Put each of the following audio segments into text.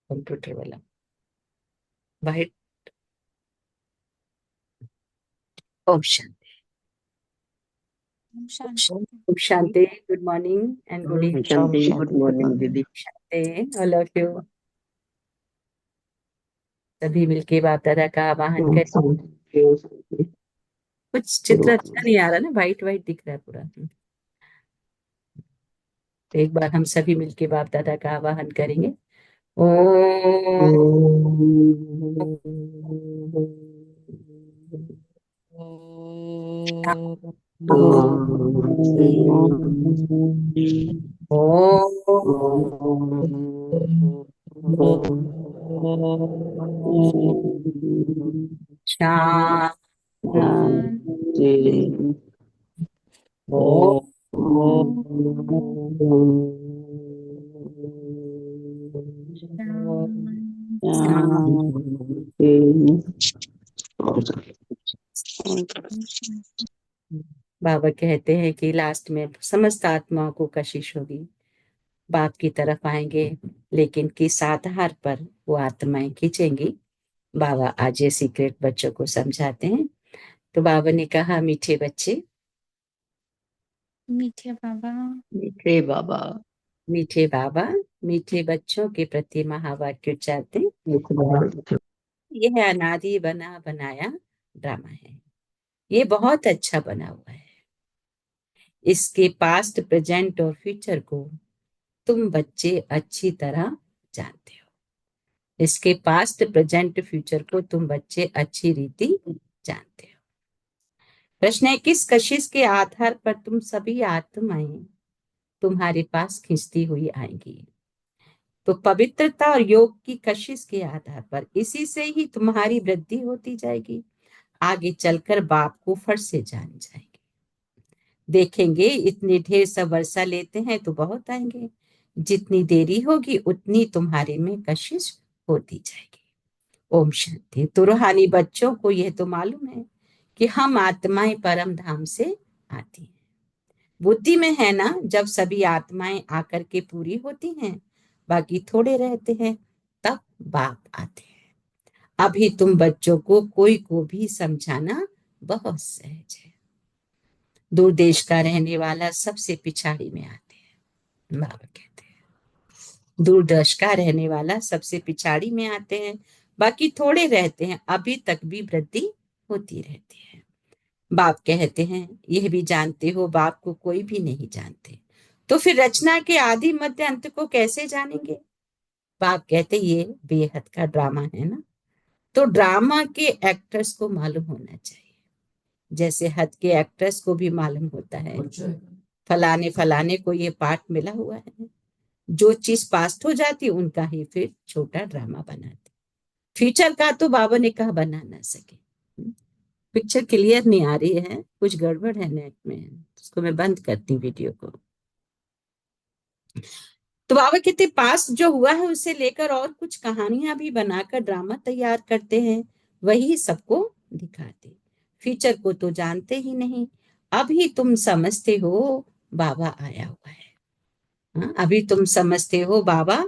Computer वाला white option. शांति। ओम शांति। गुड मॉर्निंग एंड गुड ओम इवनिंग। शांति। गुड मॉर्निंग दीदी। शांति ऑल ऑफ यू। सभी मिलके बाप दादा का आवाहन ओम करें। शांति। ओम शांति। कुछ चित्र अच्छा नहीं आ रहा ना, वाइट वाइट दिख रहा है पूरा। तो एक बार हम सभी मिलके बाप दादा का आवाहन करेंगे। ओम शांति। बाबा कहते हैं कि लास्ट में समस्त आत्माओं को कशिश होगी, बाप की तरफ आएंगे, लेकिन किस आधार पर वो आत्माएं खींचेंगी। बाबा आज ये सीक्रेट बच्चों को समझाते हैं। तो बाबा ने कहा, मीठे बच्चे, मीठे बाबा, मीठे बाबा, मीठे बाबा मीठे बच्चों के प्रति महावाक्य उच्चारते हैं। यह अनादि बना बनाया ड्रामा है, ये बहुत अच्छा बना हुआ है। इसके पास्ट, प्रेजेंट और फ्यूचर को तुम बच्चे अच्छी तरह जानते हो। इसके पास्ट, प्रेजेंट, फ्यूचर को तुम बच्चे अच्छी रीति जानते हो। प्रश्न है, किस कशिश के आधार पर तुम सभी आत्माएं तुम्हारे पास खींचती हुई आएंगी? तो पवित्रता और योग की कशिश के आधार पर, इसी से ही तुम्हारी वृद्धि होती जाएगी। आगे चलकर बाप को फट से जान जाएंगे। देखेंगे इतनी ढेर सब वर्षा लेते हैं तो बहुत आएंगे, जितनी देरी होगी उतनी तुम्हारे में कशिश होती जाएगी। ओम शांति। तो रूहानी बच्चों को यह तो मालूम है कि हम आत्माएं परम धाम से आती हैं। बुद्धि में है ना, जब सभी आत्माएं आकर के पूरी होती हैं, बाकी थोड़े रहते हैं, तब बाप आते हैं। अभी तुम बच्चों को कोई को भी समझाना बहुत सहज है। दूर देश का रहने वाला सबसे पिछाड़ी में आते हैं, बाबा कहते हैं। दूर देश का रहने वाला सबसे पिछाड़ी में आते हैं, बाकी थोड़े रहते हैं, अभी तक भी वृद्धि होती रहती है। बाप कहते हैं, यह भी जानते हो बाप को कोई भी नहीं जानते, तो फिर रचना के आदि मध्य अंत को कैसे जानेंगे? बाप कहते, ये बेहद का ड्रामा है ना, तो ड्रामा के एक्टर्स को मालूम होना चाहिए, जैसे हद के एक्टर्स को भी मालूम होता है फलाने फलाने को ये पार्ट मिला हुआ है। जो चीज पास्ट हो जाती उनका ही फिर छोटा ड्रामा बनाते। फ्यूचर का तो बाबा ने कहा बना ना सके। पिक्चर क्लियर नहीं आ रही है, कुछ गड़बड़ है नेट में, उसको मैं बंद करती हूँ वीडियो को। तो बाबा कहते पास्ट जो हुआ है उसे लेकर और कुछ कहानियां भी बनाकर ड्रामा तैयार करते हैं, वही सबको दिखाते। फ्यूचर को तो जानते ही नहीं। अभी तुम समझते हो बाबा आया हुआ है। हाँ, अभी तुम समझते हो बाबा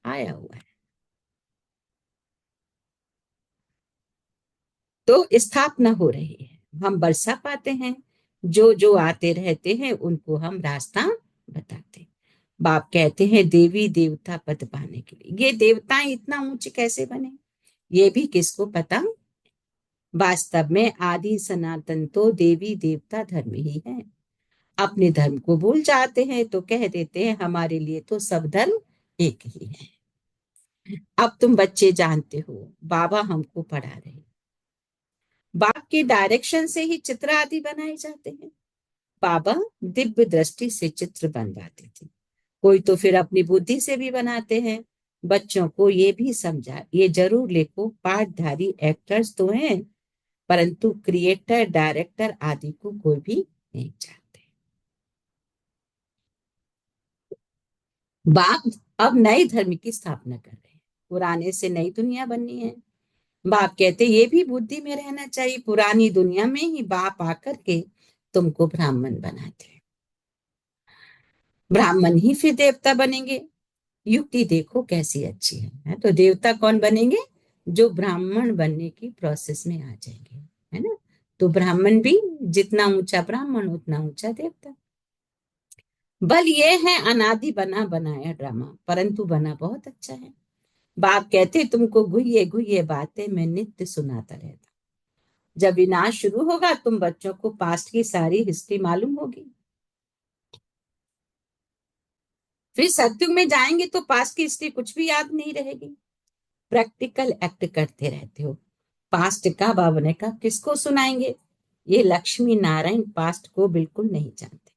आया हुआ है। तो स्थापना हो रही है, हम बरसा पाते हैं। जो जो आते रहते हैं उनको हम रास्ता बताते। बाप कहते हैं देवी देवता पद पाने के लिए, ये देवताएं इतना ऊंचे कैसे बने, ये भी किसको पता। वास्तव में आदि सनातन तो देवी देवता धर्म ही है। अपने धर्म को भूल जाते हैं तो कह देते हैं हमारे लिए तो सब धर्म एक ही है। अब तुम बच्चे जानते हो बाबा हमको पढ़ा रहे हैं। बाप के डायरेक्शन से ही चित्र आदि बनाए जाते हैं। बाबा दिव्य दृष्टि से चित्र बनवाते थे, कोई तो फिर अपनी बुद्धि से भी बनाते हैं। बच्चों को ये भी समझा, ये जरूर लिखो, पाठधारी एक्टर्स तो हैं, परंतु क्रिएटर डायरेक्टर आदि को कोई भी नहीं जानते। बाप अब नए धर्म की स्थापना कर रहे हैं, पुराने से नई दुनिया बननी है। बाप कहते ये भी बुद्धि में रहना चाहिए, पुरानी दुनिया में ही बाप आकर के तुमको ब्राह्मण बनाते हैं, ब्राह्मण ही फिर देवता बनेंगे। युक्ति देखो कैसी अच्छी है। तो देवता कौन बनेंगे? जो ब्राह्मण बनने की प्रोसेस में आ जाएंगे, है ना। तो ब्राह्मण भी, जितना ऊंचा ब्राह्मण उतना ऊंचा देवता। बल ये है अनादि बना बनाया ड्रामा, परंतु बना बहुत अच्छा है। बाप कहते तुमको घुइये घुइये बातें मैं नित्य सुनाता रहता। जब विनाश शुरू होगा तुम बच्चों को पास्ट की सारी हिस्ट्री मालूम होगी। फिर सत्युग में जाएंगे तो पास्ट की हिस्ट्री कुछ भी याद नहीं रहेगी। प्रैक्टिकल एक्ट करते रहते हो। पास्ट का बाबने का किसको सुनाएंगे? ये लक्ष्मी नारायण पास्ट को बिल्कुल नहीं जानते।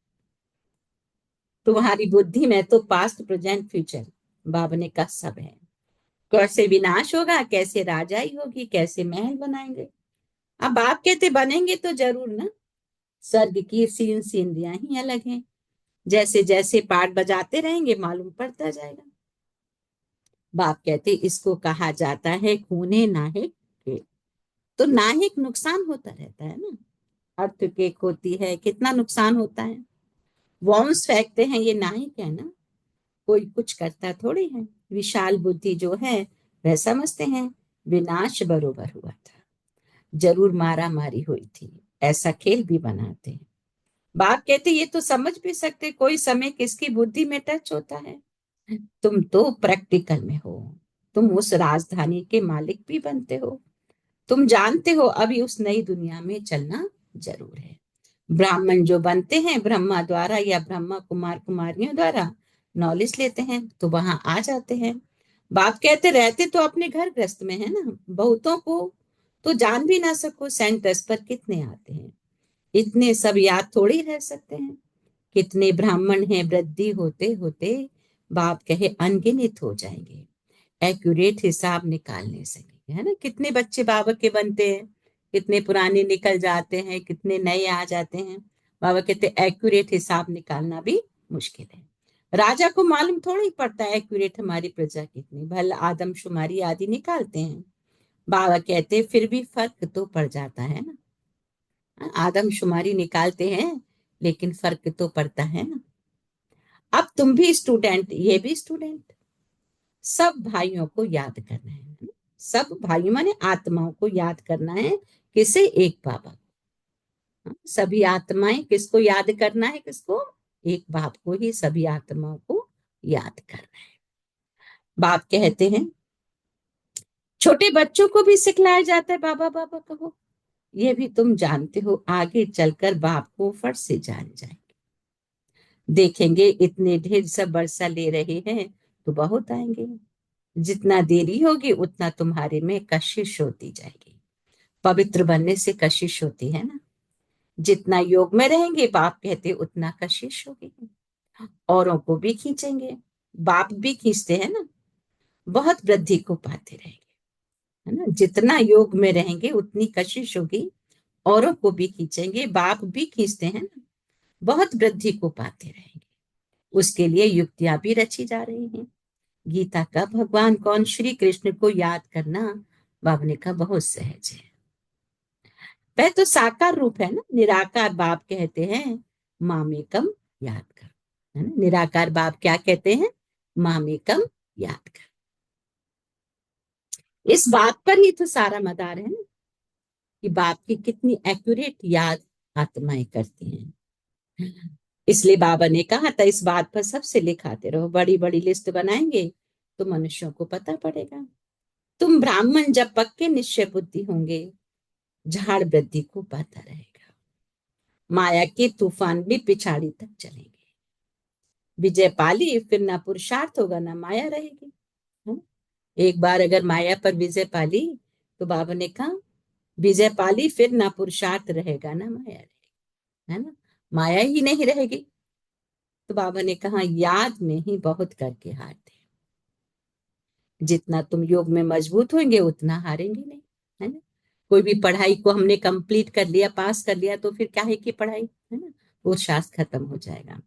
तुम्हारी बुद्धि में तो पास्ट प्रेजेंट फ्यूचर बाबने का सब है। कैसे विनाश होगा, कैसे राजाई होगी, कैसे महल बनाएंगे। अब बाप कहते बनेंगे तो जरूर ना। स्वर्ग की सीन सीनरियां ही अलग हैं। जैसे जैसे पाठ बजाते रहेंगे मालूम पड़ता जाएगा। बाप कहते इसको कहा जाता है खूने नाहिक के। तो नाहिक नुकसान होता रहता है ना। अर्थ केक होती है, कितना नुकसान होता है। वॉर्म्स फेंकते हैं, ये नाहिक है ना। कोई कुछ करता थोड़ी है। विशाल बुद्धि जो है वह समझते हैं विनाश बरोबर हुआ था, जरूर मारा मारी हुई थी, ऐसा खेल भी बनाते हैं। बाप कहते ये तो समझ भी सकते कोई समय किसकी बुद्धि में टच होता है। तुम तो प्रैक्टिकल में हो। तुम उस राजधानी के मालिक भी बनते हो। तुम जानते हो अभी उस नई दुनिया में चलना जरूर है। ब्राह्मण जो बनते हैं ब्रह्मा द्वारा या ब्रह्मा कुमार कुमारियों द्वारा नॉलेज लेते हैं तो वहां आ जाते हैं। बाप कहते रहते तो अपने घर गृहस्थ में है ना। बहुतों को तो जान भी ना सको, सेंटर्स पर कितने आते हैं। इतने सब याद थोड़ी रह सकते हैं। कितने ब्राह्मण हैं, वृद्धि होते होते बाप कहे अनगिनत हो जाएंगे। एक्यूरेट हिसाब निकालने से नहीं, है ना। कितने बच्चे बाबा के बनते हैं, कितने पुराने निकल जाते हैं, कितने नए आ जाते हैं। बाबा कहते एक्यूरेट हिसाब निकालना भी मुश्किल है। राजा को मालूम थोड़ी पड़ता है एक्यूरेट हमारी प्रजा कितनी, भले आदमशुमारी आदि निकालते हैं। बाबा कहते फिर भी फर्क तो पड़ जाता है ना। आदमशुमारी निकालते हैं लेकिन फर्क तो पड़ता है ना। अब तुम भी स्टूडेंट, ये भी स्टूडेंट, सब भाइयों को याद करना है। सब भाई माने आत्माओं को याद करना है। किसे? एक बाबा को। सभी आत्माएं किसको याद करना है? किसको? एक बाप को ही सभी आत्माओं को याद करना है। बाप कहते हैं छोटे बच्चों को भी सिखलाया जाता है बाबा बाबा कहो। ये भी तुम जानते हो आगे चलकर बाप को फट से जान जाएंगे। देखेंगे इतने ढेर सब बरसा ले रहे हैं तो बहुत आएंगे। जितना देरी होगी उतना तुम्हारे में कशिश होती जाएगी। पवित्र बनने से कशिश होती है ना। जितना योग में रहेंगे बाप कहते उतना कशिश होगी। औरों को भी खींचेंगे। बाप भी खींचते हैं ना। बहुत वृद्धि को पाते रहेंगे, है ना। जितना योग में रहेंगे उतनी कशिश होगी। औरों को भी खींचेंगे, बाप भी खींचते हैं ना। बहुत वृद्धि को पाते रहेंगे। उसके लिए युक्तियां भी रची जा रही हैं। गीता का भगवान कौन? श्री कृष्ण को याद करना बाप ने कहा बहुत सहज है। वह तो साकार रूप है ना। निराकार बाप कहते हैं मामेकम याद कर, है ना। निराकार बाप क्या कहते हैं? मामेकम याद कर। इस बात पर ही तो सारा मदार है ना, कि बाप की कितनी एक्यूरेट याद आत्माएं करती हैं। इसलिए बाबा ने कहा था इस बात पर सबसे लिखाते रहो। बड़ी बड़ी लिस्ट बनाएंगे तो मनुष्यों को पता पड़ेगा। तुम ब्राह्मण जब पक्के निश्चय बुद्धि होंगे झाड़ वृद्धि को पाता रहेगा। माया के तूफान भी पिछाड़ी तक चलेंगे। विजय पाली फिर ना पुरुषार्थ होगा ना माया रहेगी, है ना? एक बार अगर माया पर विजय पाली तो बाबा ने कहा विजय पाली फिर ना पुरुषार्थ रहेगा ना माया रहेगी, है ना। माया ही नहीं रहेगी। तो बाबा ने कहा याद में ही बहुत करके हारते। जितना तुम योग में मजबूत होंगे उतना हारेंगे नहीं, है ना। कोई भी पढ़ाई को हमने कंप्लीट कर लिया, पास कर लिया तो फिर क्या है कि पढ़ाई, है ना, वो शास्त्र खत्म हो जाएगा।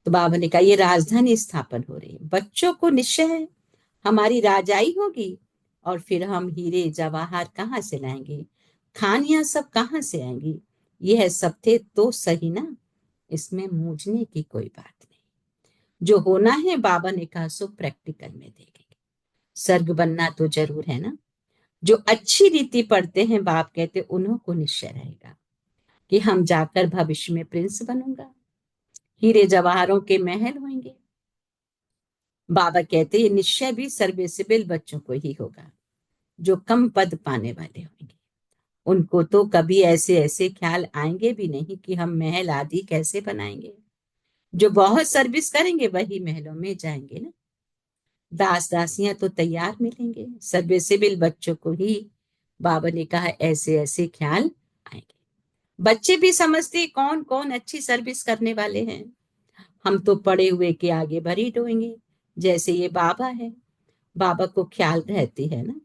तो बाबा ने कहा ये राजधानी स्थापन हो रही है। बच्चों को निश्चय है हमारी राजाई होगी। और फिर हम हीरे जवाहर कहाँ से लाएंगे, खानियां सब कहाँ से आएंगी। यह सब थे तो सही ना, इसमें मूझने की कोई बात नहीं। जो होना है बाबा ने कहा सो प्रैक्टिकल में देखेंगे। स्वर्ग बनना तो जरूर है ना। जो अच्छी रीति पढ़ते हैं बाप कहते उन्हों को निश्चय रहेगा कि हम जाकर भविष्य में प्रिंस बनूंगा, हीरे जवाहरों के महल होंगे। बाबा कहते ये निश्चय भी सर्विसिबल बच्चों को ही होगा, जो कम पद पाने वाले होंगे। उनको तो कभी ऐसे ऐसे ख्याल आएंगे भी नहीं कि हम महल आदि कैसे बनाएंगे। जो बहुत सर्विस करेंगे वही महलों में जाएंगे ना। दास दासियां तो तैयार मिलेंगे। सर्विसिबल बच्चों को ही बाबा ने कहा ऐसे ऐसे ख्याल आएंगे। बच्चे भी समझते कौन कौन अच्छी सर्विस करने वाले हैं। हम तो पड़े हुए के आगे भरी डोएंगे, जैसे ये बाबा है। बाबा को ख्याल रहती है ना।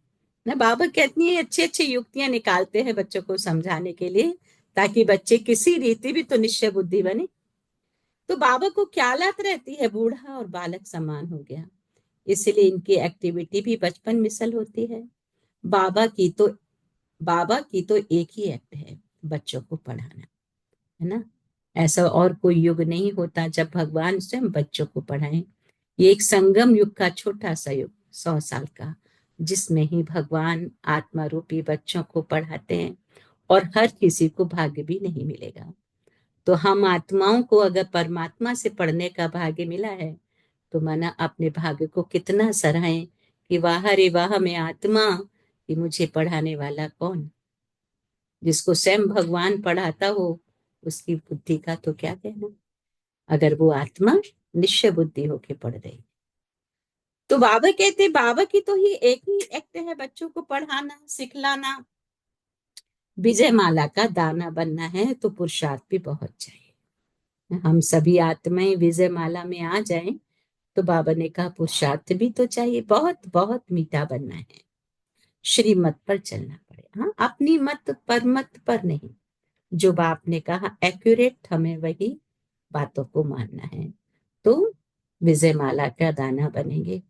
ना बाबा कितनी अच्छी अच्छी युक्तियां निकालते हैं बच्चों को समझाने के लिए, ताकि बच्चे किसी रीति भी तो निश्चय बुद्धि बने। तो बाबा को ख्यालात रहती है, बूढ़ा और बालक समान हो गया, इसलिए इनकी एक्टिविटी भी बचपन मिसल होती है। बाबा की तो बाबा की तो एक ही एक्ट है, बच्चों को पढ़ाना, है ना। ऐसा और कोई युग नहीं होता जब भगवान स्वयं बच्चों को पढ़ाएं। ये एक संगम युग का छोटा सा युग, 100 साल का, जिसमें ही भगवान आत्मा रूपी बच्चों को पढ़ाते हैं। और हर किसी को भाग्य भी नहीं मिलेगा। तो हम आत्माओं को अगर परमात्मा से पढ़ने का भाग्य मिला है, तो माना अपने भाग्य को कितना सराहें कि वाह रे वाह मैं आत्मा, कि मुझे पढ़ाने वाला कौन। जिसको स्वयं भगवान पढ़ाता हो उसकी बुद्धि का तो क्या कहना, अगर वो आत्मा निश्चय बुद्धि होके पढ़ रही। तो बाबा कहते बाबा की तो ही एक ही एक्ट है, बच्चों को पढ़ाना सिखलाना। विजय माला का दाना बनना है तो पुरुषार्थ भी बहुत चाहिए। हम सभी आत्माएं विजय माला में आ जाएं, तो बाबा ने कहा पुरुषार्थ भी तो चाहिए, बहुत बहुत मीठा बनना है। श्रीमत पर चलना पड़े, हाँ अपनी मत पर मत पर नहीं। जो बाप ने कहा एक्यूरेट, हमें वही बातों को मानना है, तो विजय माला का दाना बनेंगे।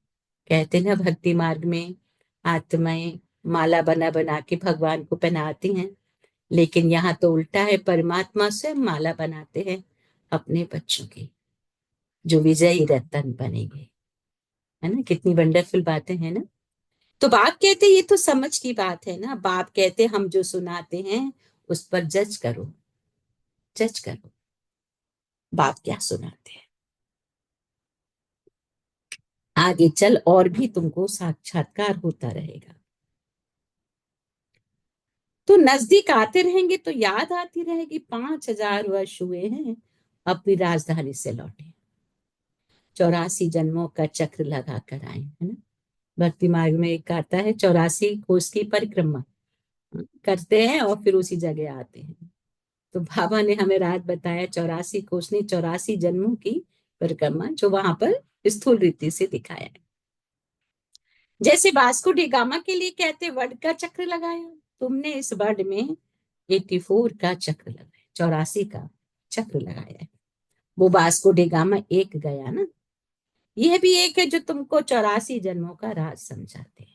कहते ना भक्ति मार्ग में आत्माएं माला बना बना के भगवान को पहनाती हैं, लेकिन यहाँ तो उल्टा है, परमात्मा स्वयं माला बनाते हैं अपने बच्चों की, जो विजयी रतन बनेंगे। है ना, कितनी वंडरफुल बातें हैं ना। तो बाप कहते ये तो समझ की बात है ना। बाप कहते हम जो सुनाते हैं उस पर जज करो, जज करो बाप क्या सुनाते हैं। आगे चल और भी तुमको साक्षात्कार होता रहेगा। तो नजदीक आते रहेंगे तो याद आती रहेगी, 5000 वर्ष हुए हैं अपनी राजधानी से लौटे, 84 जन्मों का चक्र लगा कर आए, है ना। भक्ति मार्ग में एक आता है 84 कोस की परिक्रमा करते हैं और फिर उसी जगह आते हैं। तो बाबा ने हमें रात बताया 84 कोस ने 84 जन्मों की परिक्रमा, जो वहां पर स्थूल रीति से दिखाया है। जैसे वास्को डी गामा के लिए कहते वर्ड का चक्र लगाया, तुमने इस वर्ड में 84 का चक्र लगाया, 84 का चक्र लगाया है। वो वास्को डी गामा एक गया ना, यह भी एक है जो तुमको 84 जन्मों का राज समझाते हैं।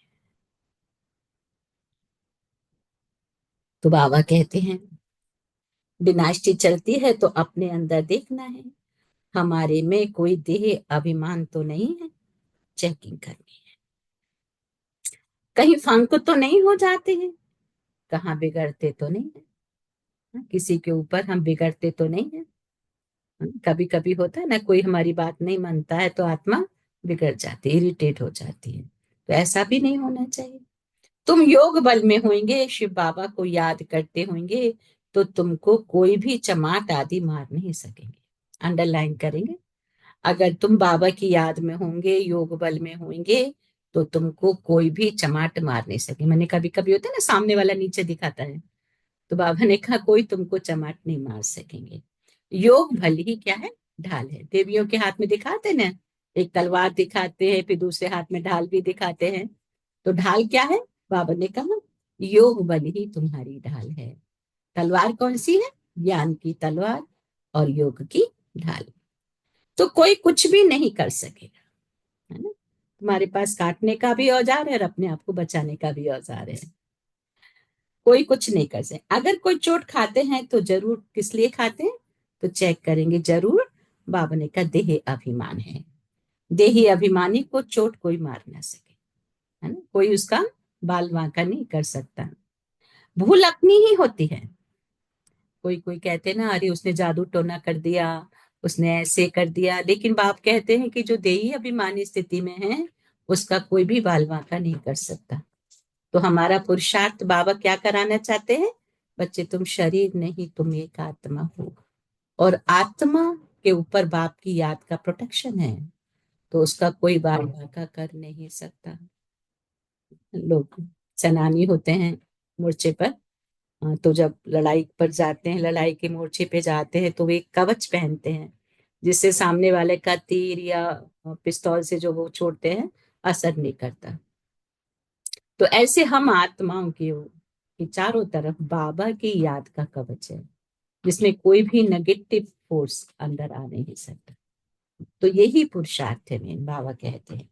तो बाबा कहते हैं डिनास्टी चलती है तो अपने अंदर देखना है, हमारे में कोई देह अभिमान तो नहीं है। चेकिंग करनी है, कहीं फंक तो नहीं हो जाते हैं, कहाँ बिगड़ते तो नहीं है। किसी के ऊपर हम बिगड़ते तो नहीं है। कभी कभी होता है ना, कोई हमारी बात नहीं मानता है तो आत्मा बिगड़ जाती है, इरिटेट हो जाती है। तो ऐसा भी नहीं होना चाहिए। तुम योग बल में होंगे, शिव बाबा को याद करते होंगे, तो तुमको कोई भी चमाट आदि मार नहीं सकेंगे। अंडरलाइन करेंगे, अगर तुम बाबा की याद में होंगे, योग बल में होंगे, तो तुमको कोई भी चमाट मार नहीं सके। मैंने कभी कभी होता है ना, सामने वाला नीचे दिखाता है, तो बाबा ने कहा कोई तुमको चमाट नहीं मार सकेंगे। योग भल ही क्या है, ढाल है। देवियों के हाथ में दिखाते ना, एक तलवार दिखाते हैं, फिर दूसरे हाथ में ढाल भी दिखाते हैं। तो ढाल क्या है, बाबा ने कहा योग बल ही तुम्हारी ढाल है। तलवार कौन सी है, ज्ञान की तलवार और योग की ढाल। तो कोई कुछ भी नहीं कर सकेगा, है ना। तुम्हारे पास काटने का भी औजार है और अपने आप को बचाने का भी औजार है। कोई कुछ नहीं कर सकते। अगर कोई चोट खाते हैं तो जरूर किस लिए खाते हैं, तो चेक करेंगे जरूर, बाबा ने कहा देह अभिमान है। देही अभिमानी को चोट कोई मार ना सके, है ना, कोई उसका बाल बांका नहीं कर सकता। भूल अपनी ही होती है। कोई कोई कहते ना, अरे उसने जादू टोना कर दिया, उसने ऐसे कर दिया, लेकिन बाप कहते हैं कि जो देही अभिमानी स्थिति में है उसका कोई भी बाल बांका नहीं कर सकता। तो हमारा पुरुषार्थ बाबा क्या कराना चाहते हैं? बच्चे, तुम शरीर नहीं, तुम एक आत्मा हो, और आत्मा के ऊपर बाप की याद का प्रोटेक्शन है, तो उसका कोई बाल बांका कर नहीं सकता। लोग सेनानी होते हैं मोर्चे पर, तो जब लड़ाई पर जाते हैं, लड़ाई के मोर्चे पे जाते हैं, तो वे एक कवच पहनते हैं जिससे सामने वाले का तीर या पिस्तौल से जो वो छोड़ते हैं असर नहीं करता। तो ऐसे हम आत्माओं की चारों तरफ बाबा की याद का कवच है, जिसमें कोई भी नेगेटिव फोर्स अंदर आ नहीं सकता। तो यही पुरुषार्थ है मेन, बाबा कहते हैं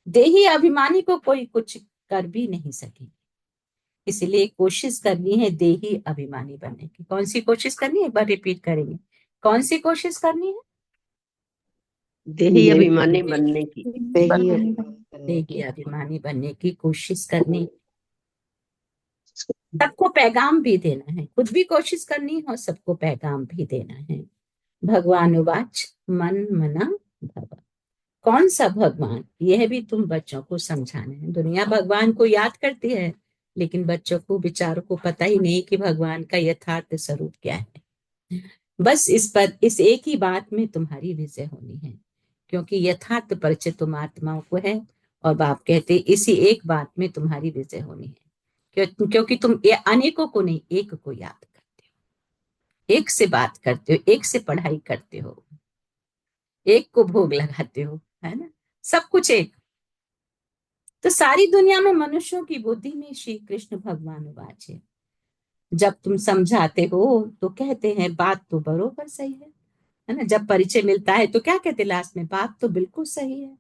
देही अभिमानी को कोई कुछ कर भी नहीं सके। इसलिए कोशिश करनी है देही अभिमानी बनने की। कौन सी कोशिश करनी है? एक बार रिपीट करेंगे, कौन सी कोशिश करनी है? देही अभिमानी बनने की। देही अभिमानी बनने की कोशिश करनी। सबको पैगाम भी देना है, खुद भी कोशिश करनी है और सबको पैगाम भी देना है। भगवान उवाच मन मना भव। कौन सा भगवान? यह भी तुम बच्चों को समझाना है। दुनिया भगवान को याद करती है, लेकिन बच्चों को, बेचारों को पता ही नहीं कि भगवान का यथार्थ स्वरूप क्या है। बस इस एक ही बात में तुम्हारी विजय होनी है, क्योंकि यथार्थ परिचय तुम आत्माओं को है, और बाप कहते इसी एक बात में तुम्हारी विजय होनी है। क्योंकि तुम ये अनेकों को नहीं, एक को याद करते हो, एक से बात करते हो, एक से पढ़ाई करते हो, एक को भोग लगाते हो, है ना, सब कुछ एक। तो सारी दुनिया में मनुष्यों की बुद्धि में श्री कृष्ण भगवान वाच है। जब तुम समझाते हो तो कहते हैं बात तो बरोबर सही है ना। जब परिचय मिलता है तो क्या कहते लास्ट में? बात तो बिल्कुल सही है।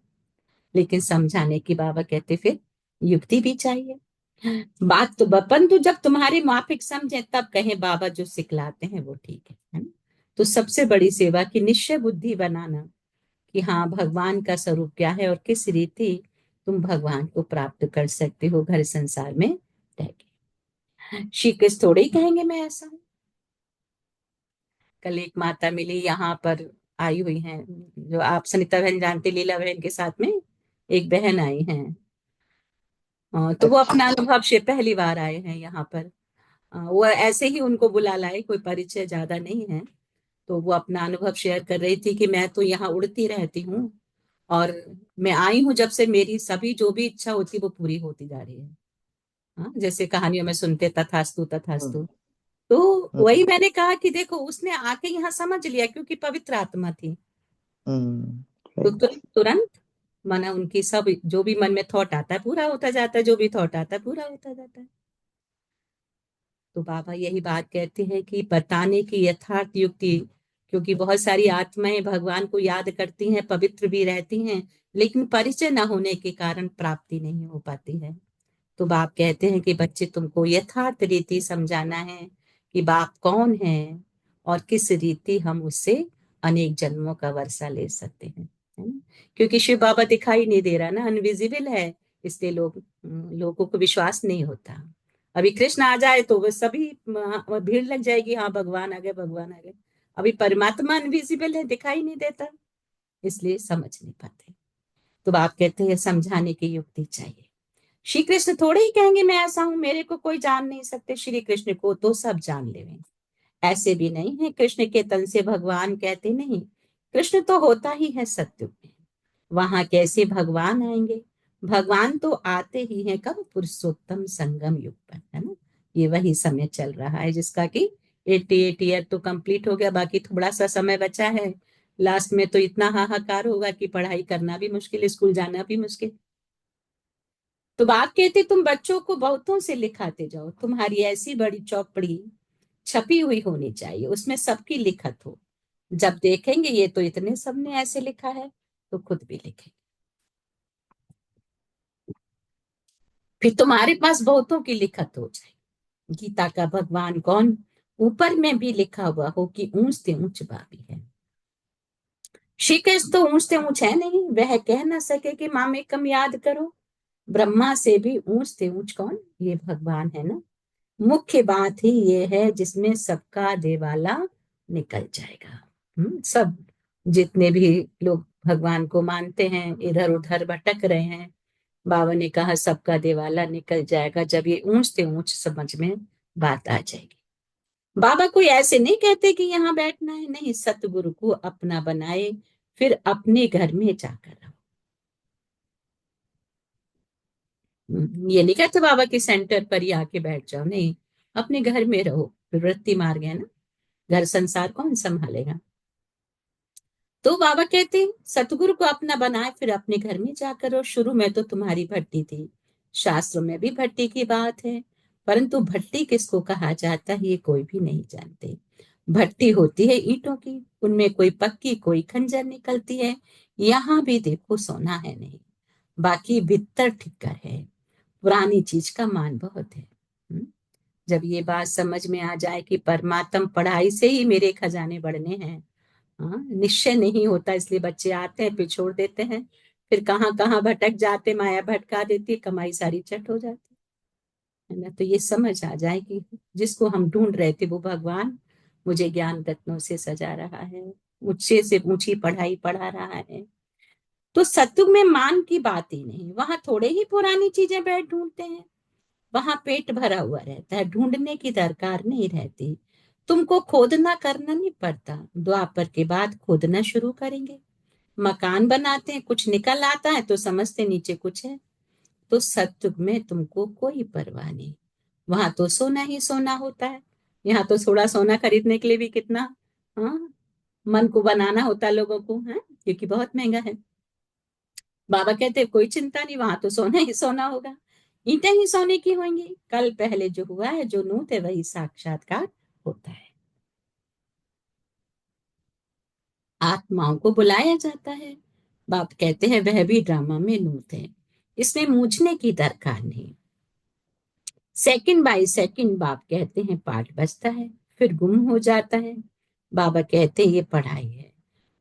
लेकिन समझाने की बाबा कहते फिर युक्ति भी चाहिए। बात तो बपन, तो जब तुम्हारे माफिक समझे तब कहें बाबा जो सिखलाते हैं वो ठीक है ना। तो सबसे बड़ी सेवा की निश्चय बुद्धि बनाना कि हाँ, भगवान का स्वरूप क्या है और किस रीति तुम भगवान को प्राप्त कर सकते हो घर संसार में रह के। श्री कृष्ण थोड़े ही कहेंगे मैं ऐसा हूं। कल एक माता मिली यहाँ पर, आई हुई हैं, जो आप सनिता बहन जानते, लीला बहन के साथ में एक बहन आई हैं। तो वो अपना अनुभव से पहली बार आए हैं यहाँ पर। वो ऐसे ही उनको बुला लाए, कोई परिचय ज्यादा नहीं है। तो वो अपना अनुभव शेयर कर रही थी कि मैं तो यहाँ उड़ती रहती हूँ, और मैं आई हूँ जब से, मेरी सभी जो भी इच्छा होती वो पूरी होती जा रही है। हाँ, जैसे कहानियों में सुनते तथास्तु तथास्तु। तो वही मैंने कहा कि देखो, उसने आके यहाँ समझ लिया क्योंकि पवित्र आत्मा थी। तो तुरंत माना उनकी सब जो भी मन में थॉट आता है पूरा होता जाता है, जो भी थॉट आता है पूरा होता जाता है। तो बाबा यही बात कहते हैं कि बताने की यथार्थ युक्ति, क्योंकि बहुत सारी आत्माएं भगवान को याद करती हैं, पवित्र भी रहती हैं, लेकिन परिचय न होने के कारण प्राप्ति नहीं हो पाती है। तो बाप कहते हैं कि बच्चे, तुमको यथार्थ रीति समझाना है कि बाप कौन है और किस रीति हम उससे अनेक जन्मों का वर्षा ले सकते हैं, है ना। क्योंकि शिव बाबा दिखाई नहीं दे रहा ना, अनविजिबल है, इसलिए लोगों को विश्वास नहीं होता। अभी कृष्ण आ जाए तो वो सभी भीड़ लग जाएगी, हाँ भगवान आ गए, भगवान आ गए। अभी परमात्मा अनविजिबल है, दिखाई नहीं देता, इसलिए समझ नहीं पाते। तो बाप कहते हैं समझाने की युक्ति चाहिए। श्री कृष्ण थोड़े ही कहेंगे मैं ऐसा हूं, मेरे को कोई जान नहीं सकते, श्री कृष्ण को तो सब जान लेंगे। ऐसे भी नहीं है, कृष्ण के तन से भगवान कहते नहीं। कृष्ण तो होता ही है सत्य में, वहां कैसे भगवान आएंगे? भगवान तो आते ही हैं कब? पुरुषोत्तम संगम युग पर, है ना। ये वही समय चल रहा है जिसका कि 88 ईयर तो कंप्लीट हो गया, बाकी थोड़ा सा समय बचा है। लास्ट में तो इतना हाहाकार होगा कि पढ़ाई करना भी मुश्किल, स्कूल जाना भी मुश्किल। तो बाप कहते तुम बच्चों को बहुतों से लिखाते जाओ, तुम्हारी ऐसी बड़ी चौपड़ी छपी हुई होनी चाहिए, उसमें सबकी लिखत हो। जब देखेंगे ये तो इतने सबने ऐसे लिखा है, तो खुद भी लिखेंगे। फिर तुम्हारे पास बहुतों की लिखत हो जाए। गीता का भगवान कौन ऊपर में भी लिखा हुआ हो कि ऊंच से ऊंच बाबी है। ऋषिकेश तो ऊंच से ऊंच है नहीं, वह कह ना सके कि माँ में कम याद करो। ब्रह्मा से भी ऊंच से ऊंच कौन? ये भगवान है ना। मुख्य बात ही ये है जिसमें सबका देवाला निकल जाएगा। सब जितने भी लोग भगवान को मानते हैं इधर उधर भटक रहे हैं, बाबा ने कहा सबका देवाला निकल जाएगा जब ये ऊंच से ऊंच समझ में बात आ जाएगी। बाबा कोई ऐसे नहीं कहते कि यहाँ बैठना है, नहीं, सतगुरु को अपना बनाए, फिर अपने घर में जाकर रहो। ये नहीं कहते बाबा के सेंटर पर ही आके बैठ जाओ, नहीं, अपने घर में रहो। वृत्ति मार्ग है ना, घर संसार कौन संभालेगा। तो बाबा कहते हैं सतगुरु को अपना बनाए फिर अपने घर में जाकर रहो। शुरू में तो तुम्हारी भट्टी थी, शास्त्रों में भी भट्टी की बात है, परंतु भट्टी किसको कहा जाता है ये कोई भी नहीं जानते। भट्टी होती है ईंटों की, उनमें कोई पक्की कोई खंजर निकलती है। यहाँ भी देखो सोना है नहीं, बाकी भीतर ठिक्कर है। पुरानी चीज का मान बहुत है। हम्म? जब ये बात समझ में आ जाए कि परमात्म पढ़ाई से ही मेरे खजाने बढ़ने हैं, हाँ, निश्चय नहीं होता, इसलिए बच्चे आते हैं फिर छोड़ देते हैं, फिर कहाँ कहाँ भटक जाते, माया भटका देती है, कमाई सारी चट हो जाती है ना। तो ये समझ आ जाए कि जिसको हम ढूंढ रहे थे वो भगवान मुझे ज्ञान रत्नों से सजा रहा है, ऊंचे से ऊंची पढ़ाई पढ़ा रहा है। तो सत्युग में मान की बात ही नहीं, वहां थोड़े ही पुरानी चीजें बैठ ढूंढते हैं, वहां पेट भरा हुआ रहता है, ढूंढने की दरकार नहीं रहती। तुमको खोदना करना नहीं पड़ता, द्वापर के बाद खोदना शुरू करेंगे। मकान बनाते हैं, कुछ निकल आता है तो समझते नीचे कुछ है। तो सत्युग में तुमको कोई परवाह नहीं, वहां तो सोना ही सोना होता है। यहाँ तो थोड़ा सोना खरीदने के लिए भी कितना, हाँ, मन को बनाना होता है लोगों को, है, क्योंकि बहुत महंगा है। बाबा कहते हैं कोई चिंता नहीं, वहां तो सोना ही सोना होगा, ईंटें ही सोने की होंगी। कल पहले जो हुआ है जो नूत है वही साक्षात्कार होता है। आत्माओं को बुलाया जाता है, बाप कहते हैं वह भी ड्रामा में नूत है, इसमें मूझने की दरकार नहीं। सेकंड बाय सेकंड बाप कहते हैं पाठ बजता है, फिर गुम हो जाता है। बाबा कहते हैं ये पढ़ाई है।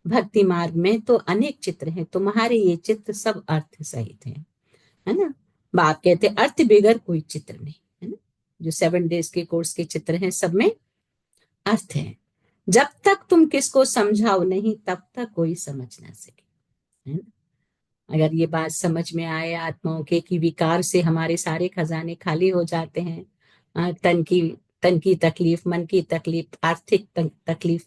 भक्ति मार्ग में तो अनेक चित्र हैं, तुम्हारे ये चित्र सब अर्थ सहित हैं, है ना। बाप कहते हैं अर्थ बिगर कोई चित्र नहीं, है ना। जो 7 डेज के कोर्स के चित्र हैं सब में अर्थ है। जब तक तुम किसको समझाओ नहीं तब तक कोई समझ ना सके, है ना। अगर ये बात समझ में आए आत्माओं के कि विकार से हमारे सारे खजाने खाली हो जाते हैं, तन की तकलीफ, मन की तकलीफ, आर्थिक तकलीफ,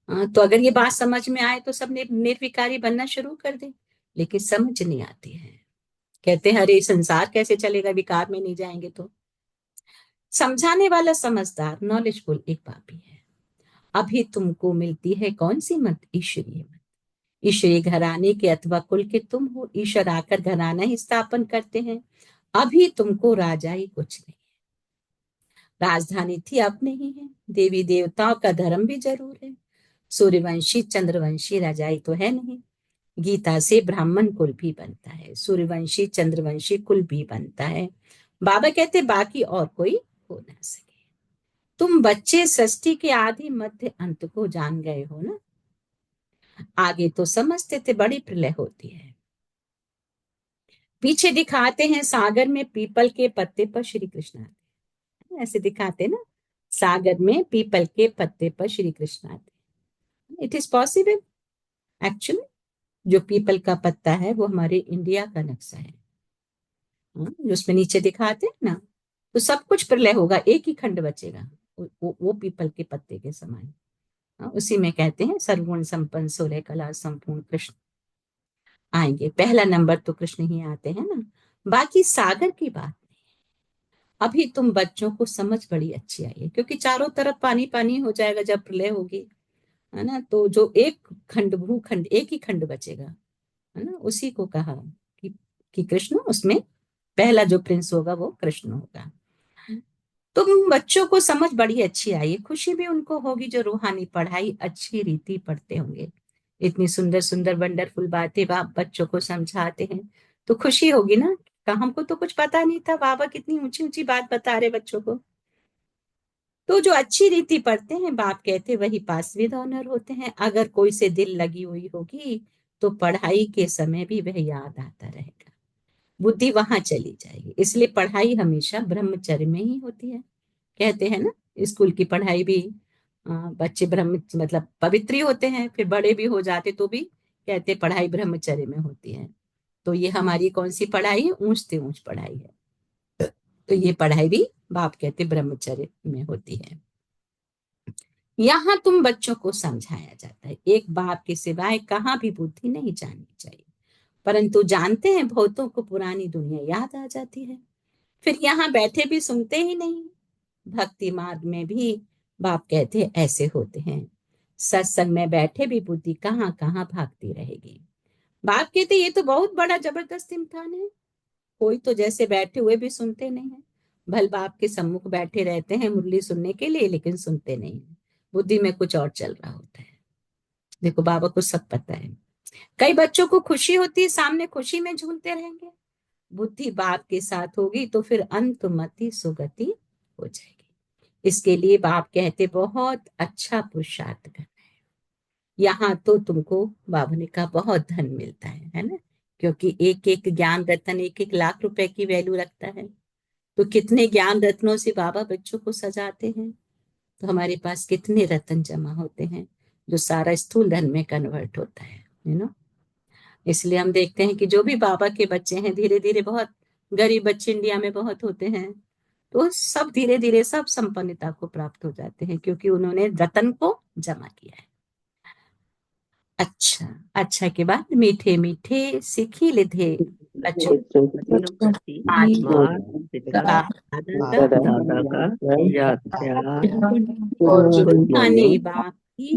तो अगर ये बात समझ में आए तो सब निर्विकारी बनना शुरू कर दे। लेकिन समझ नहीं आती है, कहते हैं अरे संसार कैसे चलेगा विकार में नहीं जाएंगे तो। समझाने वाला समझदार नॉलेजफुल एक पापी है। अभी तुमको मिलती है कौन सी मत? ईश्वरीय मत। ईश्वरीय घराने के अथवा कुल के तुम हो, ईश्वर आकर घराना ही स्थापन करते हैं। अभी तुमको राजाई कुछ नहीं, राजधानी थी अब नहीं है। देवी देवताओं का धर्म भी जरूर है, सूर्यवंशी चंद्रवंशी राजाई तो है नहीं। गीता से ब्राह्मण कुल भी बनता है, सूर्यवंशी चंद्रवंशी कुल भी बनता है। बाबा कहते बाकी और कोई हो ना सके। तुम बच्चे सृष्टि के आदि मध्य अंत को जान गए हो ना। आगे तो समझते थे बड़ी प्रलय होती है, पीछे दिखाते हैं सागर में पीपल के पत्ते पर श्री कृष्ण आते हैं, ऐसे दिखाते ना, सागर में पीपल के पत्ते पर श्री कृष्ण आते। It is possible actually. जो पीपल का पत्ता है वो हमारे इंडिया का नक्शा है, जो उसमें नीचे दिखाते हैं ना, तो सब कुछ प्रलय होगा, एक ही खंड बचेगा, वो पीपल के पत्ते के समान। उसी में कहते हैं सर्वगुण संपन्न सोलह कला संपूर्ण कृष्ण आएंगे, पहला नंबर तो कृष्ण ही आते हैं ना, बाकी सागर की बात। अभी तुम बच्चों को समझ बड़ी अच्छी आई है, क्योंकि चारों तरफ पानी पानी हो जाएगा जब प्रलय होगी, है ना। तो जो एक खंड भूखंड एक ही खंड बचेगा, है ना, उसी को कहा कि, कि कृष्ण उसमें पहला जो प्रिंस होगा वो कृष्ण होगा। तुम बच्चों को समझ बड़ी अच्छी आई है, खुशी भी उनको होगी जो रूहानी पढ़ाई अच्छी रीति पढ़ते होंगे। इतनी सुंदर सुंदर वंडरफुल बातें बाप बच्चों को समझाते हैं तो खुशी होगी ना। हमको तो कुछ पता नहीं था, बाबा कितनी ऊंची ऊंची बात बता रहे बच्चों को। तो जो अच्छी रीति पढ़ते हैं, बाप कहते वही पास विद ऑनर होते हैं। अगर कोई से दिल लगी हुई होगी तो पढ़ाई के समय भी वह याद आता रहेगा, बुद्धि वहां चली जाएगी। इसलिए पढ़ाई हमेशा ब्रह्मचर्य में ही होती है। कहते हैं ना, स्कूल की पढ़ाई भी बच्चे ब्रह्म मतलब पवित्र ही होते हैं, फिर बड़े भी हो जाते तो भी कहते पढ़ाई ब्रह्मचर्य में होती है। तो ये हमारी कौन सी पढ़ाई है? ऊंच से ऊंच पढ़ाई है। तो ये पढ़ाई भी बाप कहते ब्रह्मचर्य में होती है। यहाँ तुम बच्चों को समझाया जाता है, एक बाप के सिवाय कहाँ भी बुद्धि नहीं जानी चाहिए, परंतु जानते हैं बहुतों को पुरानी दुनिया याद आ जाती है, फिर यहाँ बैठे भी सुनते ही नहीं। भक्ति मार्ग में भी बाप कहते हैं ऐसे होते हैं, सत्संग में बैठे भी बुद्धि कहाँ कहाँ भागती रहेगी। बाप कहते ये तो बहुत बड़ा जबरदस्त इम्तिहान है, कोई तो जैसे बैठे हुए भी सुनते नहीं है। भल बाप के सम्मुख बैठे रहते हैं मुरली सुनने के लिए, लेकिन सुनते नहीं है, बुद्धि में कुछ और चल रहा होता है। देखो बाबा को सब पता है। कई बच्चों को खुशी होती है, सामने खुशी में झूलते रहेंगे, बुद्धि बाप के साथ होगी तो फिर अंतमति सुगति हो जाएगी। इसके लिए बाप कहते बहुत अच्छा पुरुषार्थ करना है। यहाँ तो तुमको बाबा ने कहा बहुत धन मिलता है ना, क्योंकि एक एक ज्ञान रत्न 1-1 लाख रुपए की वैल्यू रखता है। तो कितने ज्ञान रत्नों से बाबा बच्चों को सजाते हैं, तो हमारे पास कितने रत्न जमा होते हैं जो सारा स्थूल धन में कन्वर्ट होता है, यू नो। इसलिए हम देखते हैं कि जो भी बाबा के बच्चे हैं, धीरे धीरे बहुत गरीब बच्चे इंडिया में बहुत होते हैं, तो सब धीरे धीरे सब संपन्नता को प्राप्त हो जाते हैं, क्योंकि उन्होंने रतन को जमा किया है। अच्छा, अच्छा के बाद मीठे मीठे सीखी लिधे बच्चों बच्चों के प्रति आज मात पिता बाप दादा दादा का याद प्यार। और गुड रूहानी मॉर्निंग बाप की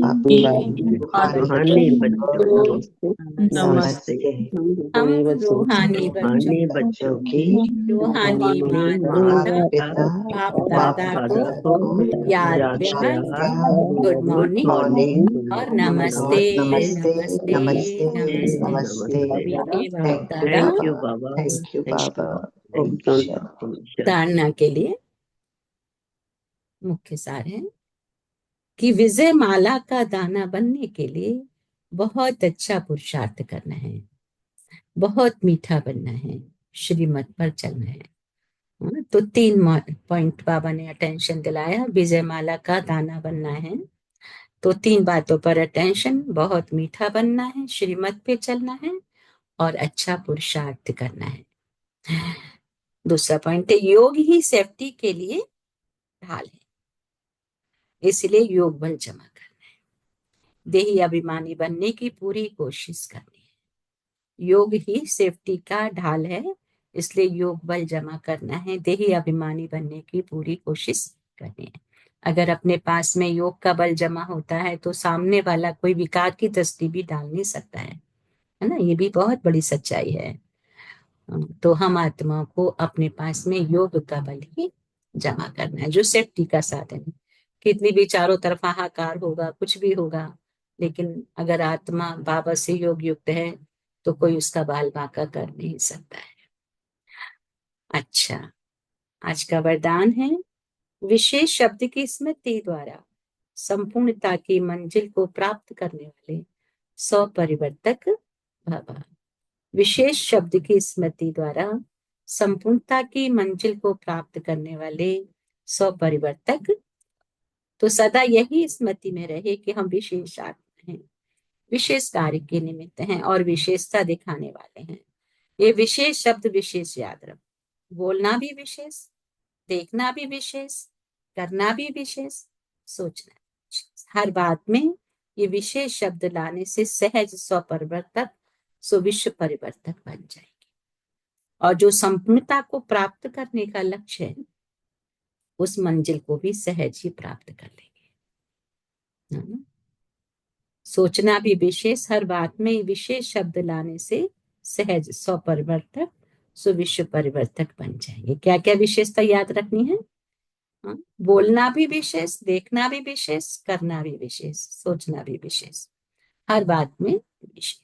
रूहानी बच्चों को नमस्ते। नमस्ते। हम रूहानी बच्चों रूहानी बच्चों की रूहानी रूहानी माता माता पिता पिता बाप बाप दादा को दादा को याद याद प्यार, प्यार। गुड गुड मॉर्निंग मॉर्निंग और नमस्ते। नमस्ते नमस्ते नमस्ते नमस्ते। नमस्ते। मीठे बाप दादा thank you Baba, thank you. ओम शांति। धारणा के लिए मुख्य सार है कि विजय माला का दाना बनने के लिए बहुत अच्छा पुरुषार्थ करना है, बहुत मीठा बनना है, श्रीमत पर चलना है। तो 3 पॉइंट बाबा ने अटेंशन दिलाया। विजय माला का दाना बनना है तो 3 बातों पर अटेंशन, बहुत मीठा बनना है, श्रीमत पे चलना है और अच्छा पुरुषार्थ करना है। दूसरा पॉइंट है योग ही सेफ्टी के लिए ढाल है, इसलिए योग बल जमा करना है, देही अभिमानी बनने की पूरी कोशिश करनी है। योग ही सेफ्टी का ढाल है, इसलिए योग बल जमा करना है, देही अभिमानी बनने की पूरी कोशिश करनी है। अगर अपने पास में योग का बल जमा होता है तो सामने वाला कोई विकार की दृष्टि भी डाल नहीं सकता है ना, ये भी बहुत बड़ी सच्चाई है। तो हम आत्मा को अपने पास में योग का बल ही जमा करना है, जो सेफ्टी का साधन है। कितनी भी चारों तरफ हाहाकार होगा, कुछ भी होगा, लेकिन अगर आत्मा बाबा से योग युक्त है तो कोई उसका बाल बांका कर नहीं सकता है। अच्छा, आज का वरदान है विशेष शब्द की स्मृति द्वारा संपूर्णता की मंजिल को प्राप्त करने वाले 100 परिवर्तक भव। विशेष शब्द की स्मृति द्वारा संपूर्णता की मंजिल को प्राप्त करने वाले 100 परिवर्तक। तो सदा यही स्मृति में रहे कि हम विशेष आत्मा हैं, विशेष कार्य के निमित्त हैं और विशेषता दिखाने वाले हैं। ये विशेष शब्द विशेष याद रखो, बोलना भी विशेष, देखना भी विशेष, करना भी विशेष, सोचना भी विशेष। हर बात में ये विशेष शब्द लाने से सहज 100 परिवर्तक विश्व परिवर्तक बन जाएगी। और जो संपूर्णता को प्राप्त करने का लक्ष्य है उस मंजिल को भी सहज ही प्राप्त कर लेंगे। सोचना भी विशेष, हर बात में विशेष शब्द लाने से सहज 100 परिवर्तक विश्व परिवर्तक बन जाएंगे। क्या क्या विशेषता याद रखनी है? बोलना भी विशेष, देखना भी विशेष, करना भी विशेष, सोचना भी विशेष, हर बात में विशेष।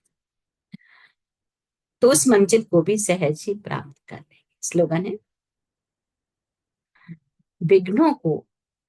तो उस मंजिल को भी सहज ही प्राप्त कर लेंगे। स्लोगन है विघ्नों को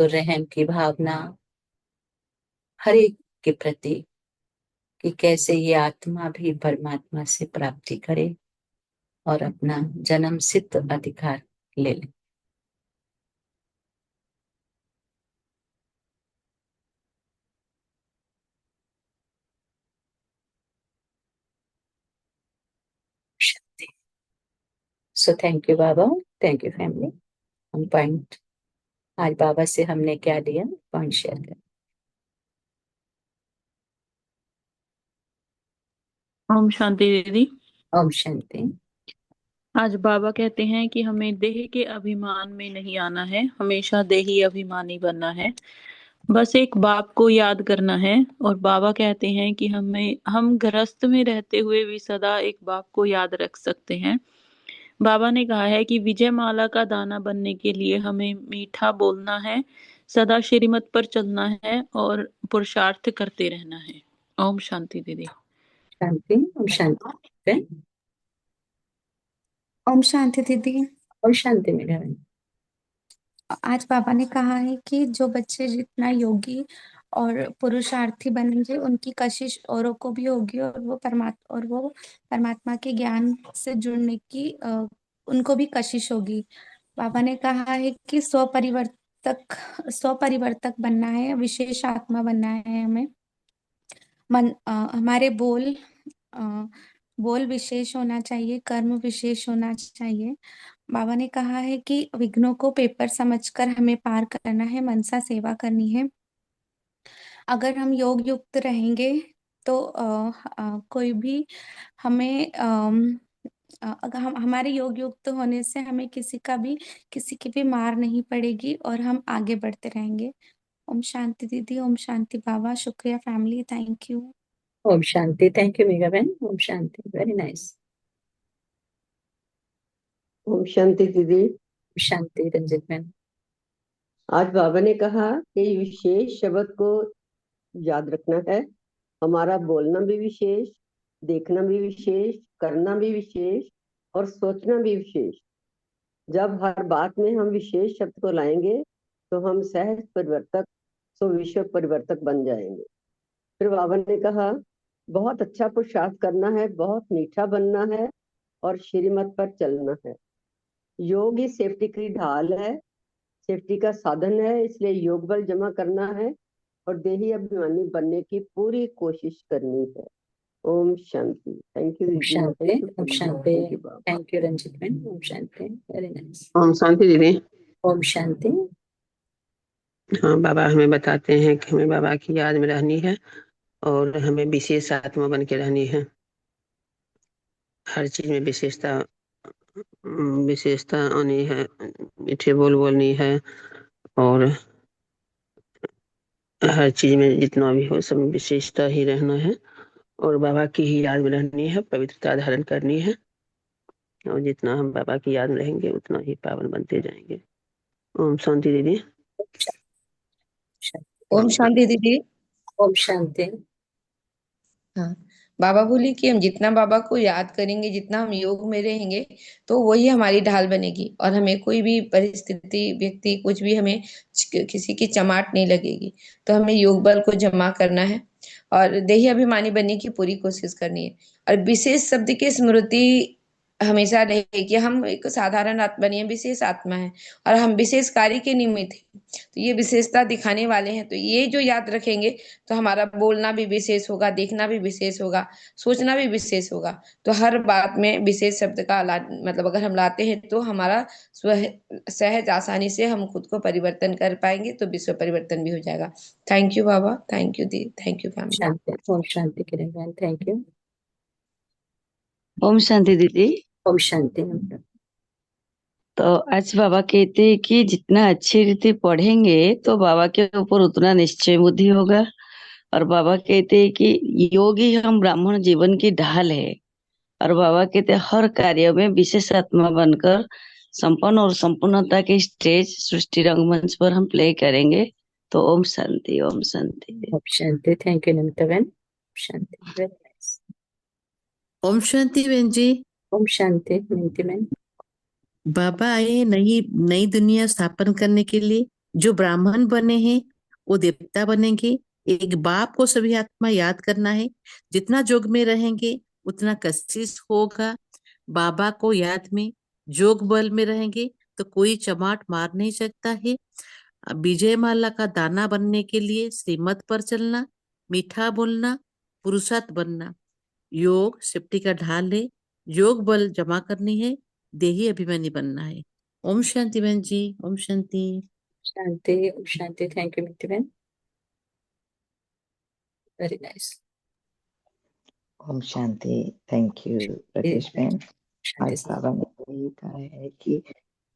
तो रहम की भावना हर एक के प्रति, कि कैसे ये आत्मा भी परमात्मा से प्राप्ति करे और अपना जन्म सिद्ध अधिकार ले ले। सो thank you Baba, thank you family. हम पॉइंट आज बाबा से हमने क्या लिया, पॉइंट शेयर कर। ओम शांति दीदी। ओम शांति। आज बाबा कहते हैं कि हमें देह के अभिमान में नहीं आना है, हमेशा देही अभिमानी बनना है, बस एक बाप को याद करना है। और बाबा कहते हैं कि हम गृहस्थ में रहते हुए भी सदा एक बाप को याद रख सकते हैं। बाबा ने कहा है कि विजय माला का दाना बनने के लिए हमें मीठा बोलना है, सदा श्रीमत पर चलना है और पुरुषार्थ करते रहना है। ओम शांति दीदी। शांति। ओम शांति। ओम शांति दीदी। ओम शांति मेरा बहन। आज बाबा ने कहा है कि जो बच्चे जितना योगी और पुरुषार्थी बनेंगे उनकी कशिश औरों को भी होगी, और वो परमात्मा के ज्ञान से जुड़ने की उनको भी कशिश होगी। बाबा ने कहा है कि स्वपरिवर्तक बनना है, विशेष आत्मा बनना है हमें। हमारे बोल विशेष होना चाहिए, कर्म विशेष होना चाहिए। बाबा ने कहा है कि विघ्नों को पेपर समझकर हमें पार करना है, मनसा सेवा करनी है। अगर हम योग युक्त रहेंगे तो कोई भी हमें अगर हमारे योग युक्त होने से हमें किसी की भी मार नहीं पड़ेगी और हम आगे बढ़ते रहेंगे। ओम शांति दीदी। ओम शांति बाबा। शुक्रिया फैमिली, थैंक यू। ओम शांति। थैंक यू मेगा बहन। ओम शांति, वेरी नाइस। ओम शांति दीदी। शांति रंजित बहन। आज बाबा ने कहा कि विशेष शब्द को याद रखना है, हमारा बोलना भी विशेष, देखना भी विशेष, करना भी विशेष और सोचना भी विशेष। जब हर बात में हम विशेष शब्द को लाएंगे तो हम सहज परिवर्तक, सो विश्व परिवर्तक बन जाएंगे। फिर बाबा ने कहा बहुत अच्छा पुरुषार्थ करना है, बहुत मीठा बनना है और श्रीमत पर चलना है। योग ही सेफ्टी की ढाल है, सेफ्टी का साधन है, इसलिए योग बल जमा करना है और देही अभिमानी बनने की पूरी कोशिश करनी है। ओम शांति। थैंक यू ओम दीदी, शांति। थैंक यू ओम फैमिली, शांति। Thank you Baba. Thank you Ranjit बहन। ओम शांति, वेरी नाइस। ओम शांति दीदी। ओम शांति। हाँ, बाबा हमें बताते हैं कि हमें बाबा की याद में रहनी है और हमें विशेष आत्मा बन के रहनी है। हर चीज में विशेषता आनी है, मीठे बोल बोलनी है और हर चीज में जितना भी हो सब में विशेषता ही रहना है और बाबा की ही याद में रहनी है, पवित्रता धारण करनी है। और जितना हम बाबा की याद में रहेंगे उतना ही पावन बनते जाएंगे। ओम शांति दीदी। ओम शांति दीदी। ओम शांति। हाँ, बाबा बोले कि हम जितना बाबा को याद करेंगे, जितना हम योग में रहेंगे, तो वही हमारी ढाल बनेगी और हमें कोई भी परिस्थिति, व्यक्ति, कुछ भी हमें किसी की चमाट नहीं लगेगी। तो हमें योग बल को जमा करना है और देही अभिमानी बनने की पूरी कोशिश करनी है। और विशेष शब्द की स्मृति हमेशा रहे कि हम एक साधारण आत्मा नहीं है, विशेष आत्मा है और हम विशेष कार्य के निमित्त हैं। तो ये विशेषता दिखाने वाले हैं, तो ये जो याद रखेंगे तो हमारा बोलना भी विशेष होगा, देखना भी विशेष होगा, सोचना भी विशेष होगा। तो हर बात में विशेष शब्द का मतलब अगर हम लाते हैं तो हमारा सहज आसानी से हम खुद को परिवर्तन कर पाएंगे, तो विश्व परिवर्तन भी हो जाएगा। Thank you Baba, thank you दी, थैंक यू फैमिली। शांति। ओम शांति किरण बहन, थैंक यू। ओम शांति दीदी। ओम शांति। तो आज बाबा कहते हैं कि जितना अच्छी रीति पढ़ेंगे तो बाबा के ऊपर उतना निश्चय बुद्धि होगा। और बाबा कहते हैं कि योग ही हम ब्राह्मण जीवन की ढाल है। और बाबा कहते हैं हर कार्य में विशेष आत्मा बनकर संपन्न और संपूर्णता के स्टेज सृष्टि रंगमंच पर हम प्ले करेंगे। तो ओम शांति, ओम शांति। ओम शांति। थैंक यू नमिता बहन। शांति, वेरी नाइस। ओम शांति बहन जी। ओम शांति मिनती बहन। बाबा आए नई दुनिया स्थापन करने के लिए जो ब्राह्मण बने हैं वो देवता बनेंगे। एक बाप को सभी आत्मा याद करना है। जितना जोग में रहेंगे उतना कशिश होगा। बाबा को याद में जोग बल में रहेंगे तो कोई चमाट मार नहीं सकता है। विजय माला का दाना बनने के लिए श्रीमत पर चलना, मीठा बोलना, पुरुषार्थ बनना, योग सेफ्टी का ढाल है, योग बल जमा करनी है, देही अभिमानी बनना है। ओम शांति बहन जी, ओम शांति। शांति, ओम शांति। थैंक यू मिट्टी बहन, वेरी नाइस। ओम शांति। थैंक यू राजेश बहन। शांति आज बाबा ने यही कहा है कि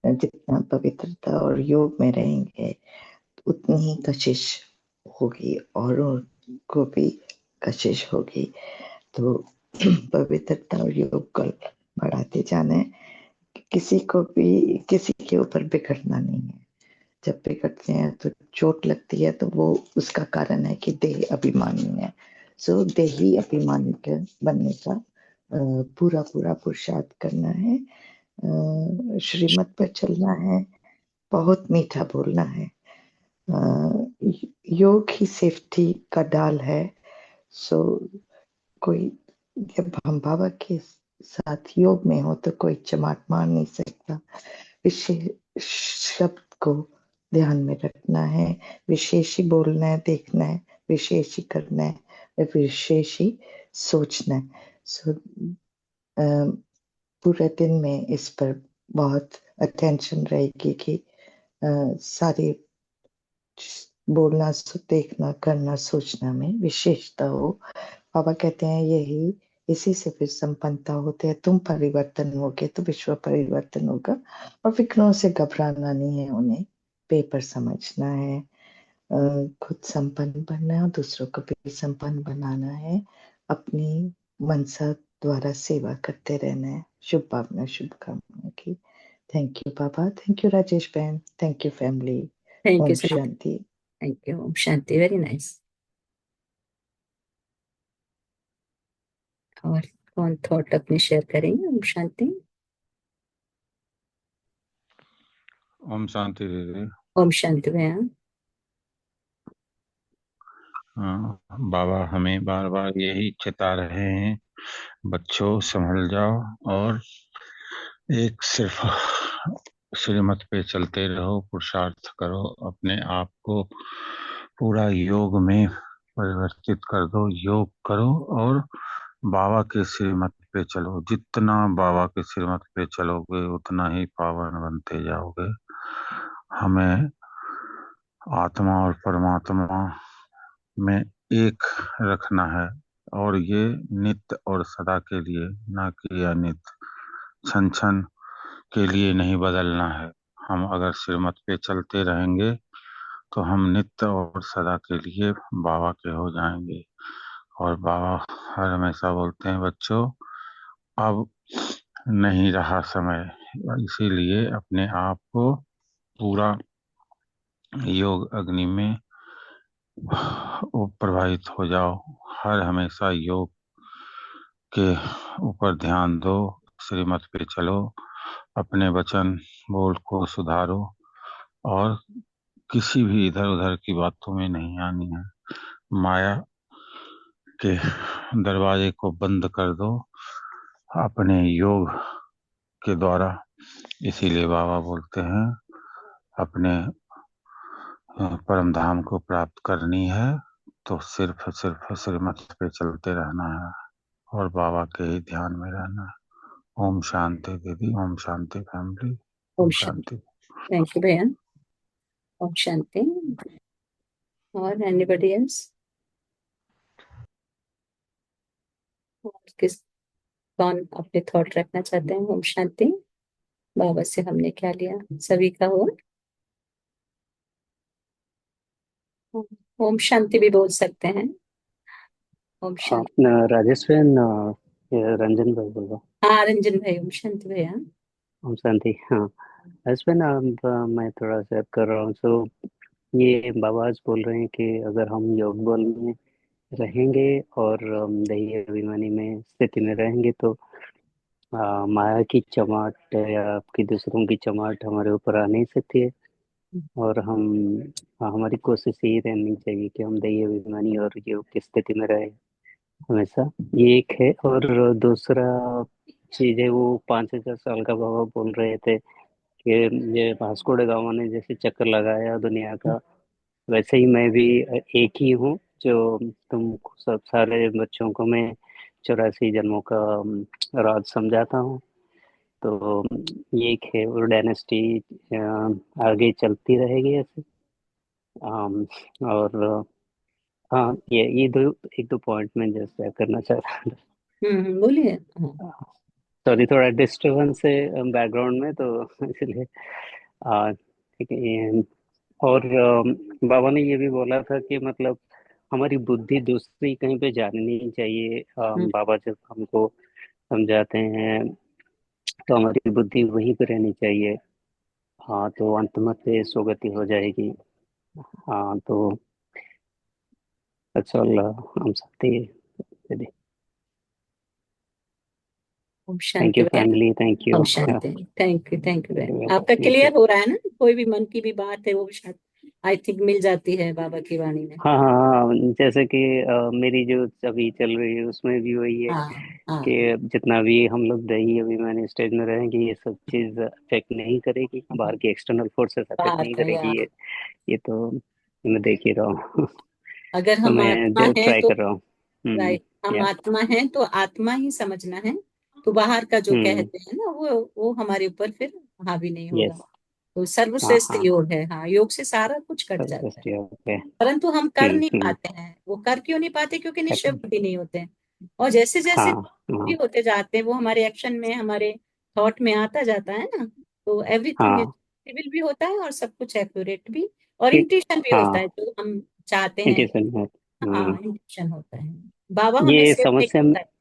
जितना पवित्रता और योग में रहेंगे उतनी ही कशिश होगी, औरों को भी कशिश होगी। तो पवित्रता और योग को बढ़ाते जाना है। किसी को भी किसी के ऊपर बिगड़ना नहीं है। जब बिगड़ते हैं तो चोट लगती है, तो वो उसका कारण है कि देह अभिमानी है। सो देही अभिमानी के बनने का पूरा पूरा पुरुषार्थ करना है, श्रीमत पर चलना है, बहुत मीठा बोलना है। योग ही सेफ्टी का डाल है। सो कोई जब हम बाबा के साथ योग में हो तो कोई चमाट मार नहीं सकता। विशेष शब्द को ध्यान में रखना है, विशेष ही बोलना है, देखना है, विशेष ही करना है, विशेष ही सोचना है। सो पूरे दिन में इस पर बहुत अटेंशन रहेगी कि सारे बोलना, देखना, करना, सोचना में विशेषता हो। बाबा कहते हैं यही इसी से फिर संपन्नता होते हैं। तुम परिवर्तन होगे तो विश्व परिवर्तन होगा। और विघ्नों से घबराना नहीं है, उन्हें पेपर समझना है, खुद संपन्न बनना है और दूसरों को भी संपन्न बनाना है। अपनी मनसा द्वारा सेवा करते रहना है। शुभ भावना, शुभकामना की। Thank you Baba, thank you Rajesh बहन, thank you family. Thank you ओम सो मच। शांति। थैंक यू, ओम शांति, वेरी नाइस। और कौन थॉट अपनी शेयर करेंगे? ओम शांति। ओम शांति दीदी। ओम शांति भैया। बाबा हमें बार बार यही चेता रहे हैं, बच्चों संभल जाओ और एक सिर्फ श्रीमत पे चलते रहो, पुरुषार्थ करो, अपने आप को पूरा योग में परिवर्तित कर दो, योग करो और बाबा के श्रीमत पे चलो। जितना बाबा के श्रीमत पे चलोगे उतना ही पावन बनते जाओगे। हमें आत्मा और परमात्मा में एक रखना है और ये नित्य और सदा के लिए, ना कि अनित क्षण क्षण के लिए नहीं बदलना है। हम अगर श्रीमत पे चलते रहेंगे तो हम नित्य और सदा के लिए बाबा के हो जाएंगे। और बाबा हर हमेशा बोलते हैं, बच्चों अब नहीं रहा समय, इसीलिए अपने आप को पूरा योग अग्नि में प्रवाहित हो जाओ। हर हमेशा योग के ऊपर ध्यान दो, श्रीमत पे चलो, अपने वचन बोल को सुधारो और किसी भी इधर उधर की बातों में नहीं आनी है। माया के दरवाजे को बंद कर दो अपने योग के द्वारा। इसीलिए बाबा बोलते हैं, अपने परम धाम को प्राप्त करनी है तो सिर्फ सिर्फ श्रीमत पे चलते रहना है और बाबा के ही ध्यान में रहना है। ओम शांति दीदी, ओम शांति फैमिली, ओम ओम शांति। शांति। थैंक यू भैया, ओम शांति। और एनीबडी एल्स? किस कौन अपने थॉट रखना चाहते हैं? ओम शांति। बाबा से हमने क्या लिया? सभी का हो। ओम शांति भी बोल सकते हैं। ओम शांति। राजेश बहन, ये रंजन भाई बोल रहा हूँ। हाँ रंजन भाई, ओम शांति भैया। ओम शांति। हाँ राजेश बहन, अब मैं थोड़ा सा कर रहा हूँ। सो ये बाबा आज बोल रहे हैं कि अगर हम योग बल में रहेंगे और दैहिक अभिमानी में स्थिति में रहेंगे तो माया की चमाट या आपकी दूसरों की चमाट हमारे ऊपर आ नहीं सकती है। और हमारी कोशिश यही रहनी चाहिए कि हम दैहिक अभिमानी और योग की स्थिति में रहे हमेशा। ये एक है। और दूसरा चीज है, वो 5,000 साल का बाबा बोल रहे थे कि ये वास्को ड गामा ने जैसे चक्कर लगाया दुनिया का, वैसे ही मैं भी एक ही हूँ जो तुम सब सारे बच्चों को मैं 84 जन्मों का राज समझाता हूँ। तो ये एक है, और डायनेस्टी आगे चलती रहेगी ऐसे। और हाँ, ये दो एक दो पॉइंट में जैसे करना चाह रहा था। बोलिए। हाँ। सॉरी, थोड़ा डिस्टरबेंस है बैकग्राउंड में, तो इसलिए ठीक है। और बाबा ने ये भी बोला था कि मतलब हमारी बुद्धि दूसरी कहीं पे जानी नहीं चाहिए। हम्म, बाबा जब हमको समझाते हैं तो हमारी बुद्धि वहीं पे रहनी चाहिए। हाँ, तो अंत में पे सोगति हो जाएगी। हाँ, तो अच्छा, हम सकते। ओम थैंक शांति यू बहन। Family, thank you. ओम शांति। थैंक यू बहन। आपका क्लियर हो रहा है ना? कोई भी मन की भी बात है वो भी शायद आई थिंक मिल जाती है बाबा की वाणी में। हाँ हाँ हाँ, जैसे कि मेरी जो अभी चल रही है उसमें भी वही है हाँ हाँ कि जितना भी हम लोग दही अभिमानी स्टेज में रहेंगे, ये सब चीज अफेक्ट नहीं करेगी, बाहर की एक्सटर्नल फोर्सेस अफेक्ट बाहर नहीं का करेगी। ये तो मैं देख ही रहा हूँ। अगर तो हम मैं आत्मा है ट्राई तो कर रहा हूँ। राइट, हम या। आत्मा है तो आत्मा ही समझना है। तो बाहर का जो हम्म। कहते हैं ना वो हमारे ऊपर फिर हावी नहीं होगा। यस। तो हाँ सर्वश्रेष्ठ हाँ, योग है। हाँ, योग से सारा कुछ कट सब जाता है। Best okay. परंतु हम कर नहीं हम्म। पाते हैं। वो कर क्यों नहीं पाते? क्योंकि निश्चय correct। बुद्धि नहीं होते हैं। और जैसे जैसे हाँ भी हाँ होते जाते हैं वो हमारे एक्शन में, हमारे थॉट में आता जाता है ना। तो एवरीथिंग हाँ, सिविल भी होता है और सब कुछ एक्यूरेट भी, और ठीक। इंट्यूशन भी होता है हाँ, जो हम चाहते हैं। इंटेंशन है। हाँ, इंट्यूशन होता है। बाबा हमें ये सेफ समस्या में। करता है।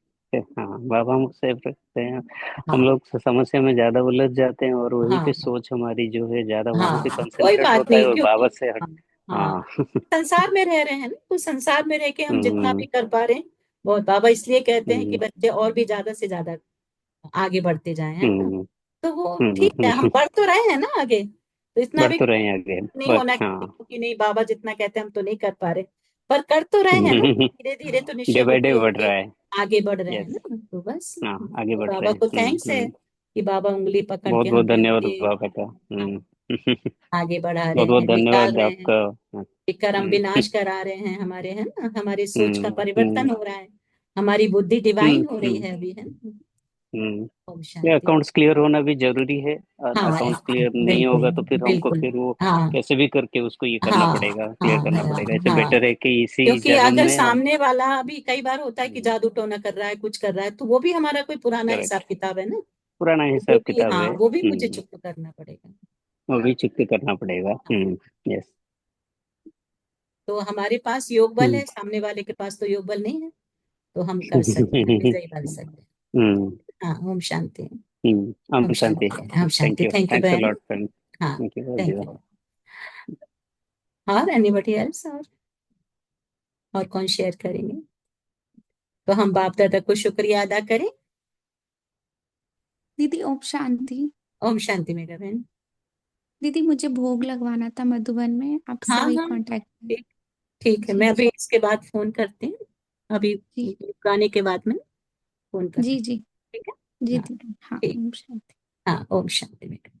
हाँ, बाबा हम सेफ रखते हैं। हम हाँ लोग समस्या में ज्यादा उलझ जाते हैं, और वहीं पे हाँ सोच हमारी जो है ज्यादा वहां पे हाँ, कोई कंसंट्रेट बात होता है नहीं और क्योंकि बाबा से हट। हाँ हाँ, हाँ। संसार में रह रहे हैं ना, तो संसार में रह के हम जितना हम्म भी कर पा रहे हैं बहुत। बाबा इसलिए कहते हैं कि हम्म बच्चे और भी ज्यादा से ज्यादा आगे बढ़ते जाएं, है ना। हम्म तो वो ठीक है, हम हम्म। बढ़ तो रहे हैं ना आगे। तो इतना बढ़ भी तो रहे हैं आगे, नहीं बट होना हाँ। कि नहीं बाबा जितना कहते हैं हम तो नहीं कर पा रहे। पर कर तो रहे हैं ना, धीरे धीरे तो डे निश्चय बाय डे बुद्धि बढ़ होके रहा है। आगे बढ़ रहे हैं यस। ना। तो बस, हाँ, आगे तो बढ़ रहे बाबा हैं। को थैंक्स है कि बाबा उंगली पकड़ बहुत के बहुत हमें धन्यवाद आगे बाबा का। आगे बढ़ा रहे बहुत बहुत हैं, निकाल धन्यवाद रहे हैं। आपका। कर्म हम्म विनाश करा रहे हैं हमारे, है ना। हमारी सोच का हम्म परिवर्तन हो रहा है। हमारी बुद्धि डिवाइन हो रही हम्म है अभी, है ना। हम्म। ओम ये शांति। अकाउंट्स क्लियर होना भी जरूरी है। हाँ अकाउंट्स क्लियर नहीं बिल्कुल होगा तो फिर हमको बिल्कुल। फिर वो हाँ कैसे भी करके उसको ये करना हाँ पड़ेगा, क्लियर हाँ करना हाँ पड़ेगा। इससे हाँ। बेटर है कि इसी क्योंकि जन्म अगर में हम। सामने वाला भी कई बार होता है कि जादू टोना कर रहा है, कुछ कर रहा है, तो वो भी हमारा कोई पुराना हिसाब करेक्ट। किताब है ना। पुराना तो वो हिसाब भी, किताब हाँ, है। वो भी मुझे चुप करना पड़ेगा। वो भी चुकती करना पड़ेगा। हाँ, यस। तो हमारे पास योग बल हम्म। है, सामने वाले के पास तो योग बल नहीं है। तो हम कर सकते हैं, विजयी बन सकते हम्म हैं। हाँ, ओम शांति। हम ओम शांति। शांति, ओम थैंक शांति। You, thank you thanks a बहन। Lot friend. हाँ, thank you thank everyone. You. और एनीबडी एल्स? और कौन शेयर करेंगे? तो हम बाप दादा को शुक्रिया अदा करें। दीदी ओम शांति। ओम शांति मेरा बहन। दीदी मुझे भोग लगवाना था मधुबन में, आपसे हाँ वही हाँ, कांटेक्ट। ठीक। ठीक है, जी मैं अभी इसके बाद फोन करती हूँ। अभी जी गाने के बाद में फोन जी करती जी हूँ। ठीक जी है। हाँ, दीदी, हाँ ठीक। ओम शांति। हाँ, ओम शांति मेरा।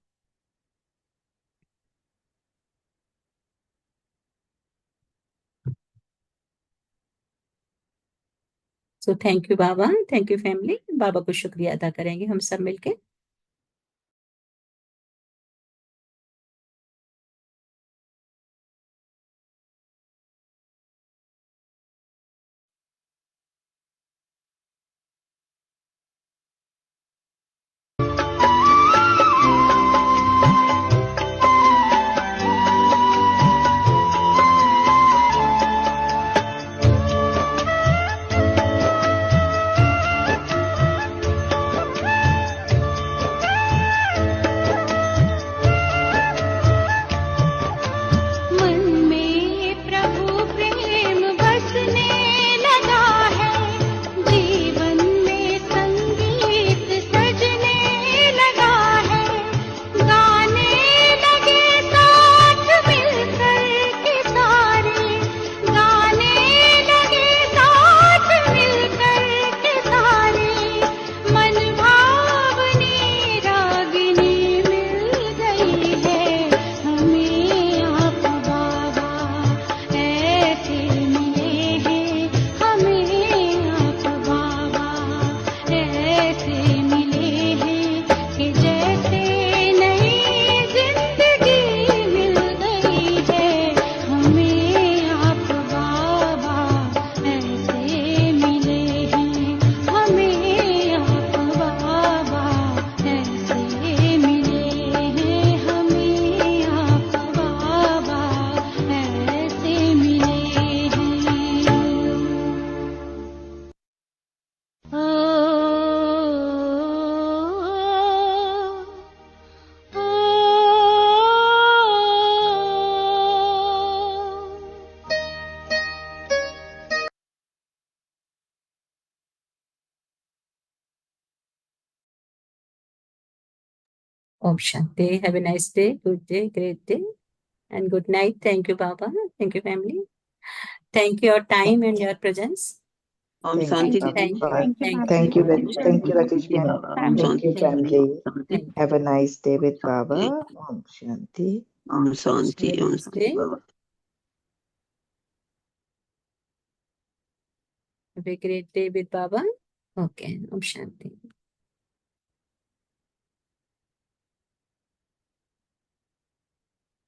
So thank you Baba, thank you family. Baba को शुक्रिया अदा करेंगे हम सब मिलके। Om Shanti. Have a nice day, good day, great day, and good night. Thank you, Baba. Thank you, family. Thank you, your time and your presence. Om Thank you, Shanti Baba. दीदी। Thank you, Baba. Thank you, Om thank you, Shanti. Rajesh ji Ben. Baba. Om Family. Thank you, Shanti family. Shanti Have a nice day with Baba. Shanti Om Shanti. Om Shanti Have a Om nice Shanti day. Baba. Have a great day with Baba. Okay. Om Shanti.